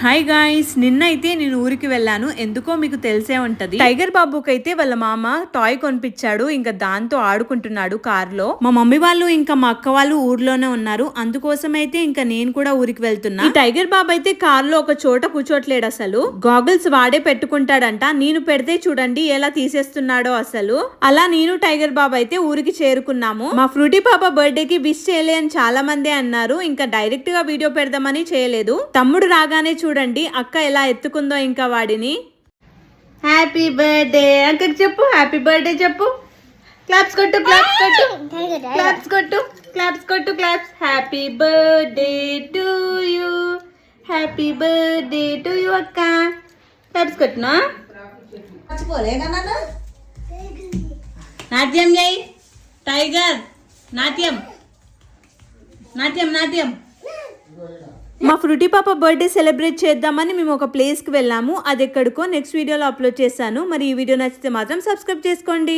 Hi guys, నిన్నైతే నేను ఊరికి వెళ్ళాను. ఎందుకో మీకు తెలిసే ఉంటది. టైగర్ బాబుకి అయితే వాళ్ళ మామ టాయ్ కొనిపించాడు. ఇంకా దాంతో ఆడుకుంటున్నాడు కార్ లో. మా మమ్మీ వాళ్ళు ఇంకా మా అక్క వాళ్ళు ఊర్లోనే ఉన్నారు. అందుకోసం అయితే ఇంకా నేను కూడా ఊరికి వెళ్తున్నా. ఈ టైగర్ బాబు అయితే కార్ లో ఒక చోట కూర్చోట్లేడు. అసలు గాగుల్స్ వాడే పెట్టుకుంటాడంట. నేను పెడితే చూడండి ఎలా తీసేస్తున్నాడో అసలు. అలా నేను టైగర్ బాబు అయితే ఊరికి చేరుకున్నాము. మా ఫ్రూటీ పాప బర్త్డే కి విష్ చేయలే అని చాలా మంది అన్నారు. ఇంకా డైరెక్ట్ గా వీడియో పెడదామని చేయలేదు. తమ్ముడు రాగానే చూడండి అక్క ఎలా ఎత్తుకుందో ఇంకా వాడిని. హ్యాపీ బర్త్డే అక్కకి చెప్పు, హ్యాపీ బర్త్డే చెప్పు. క్లాప్స్ కొట్టు, క్లాప్స్ కొట్టు, క్లాప్స్ కొట్టు, క్లాప్స్ కొట్టు, claps. Happy birthday to you, happy birthday to you అక్క. క్లాప్స్ కొట్టునా. నాట్యం చేయి టైగర్, నాట్యం నాట్యం నాట్యం. మా ఫ్రూటీ పాప బర్త్డే సెలబ్రేట్ చేద్దామని మేము ఒక ప్లేస్కి వెళ్ళాము. అది ఎక్కడికో నెక్స్ట్ వీడియోలో అప్లోడ్ చేశాను. మరి ఈ వీడియో నచ్చితే మాత్రం సబ్స్క్రైబ్ చేసుకోండి.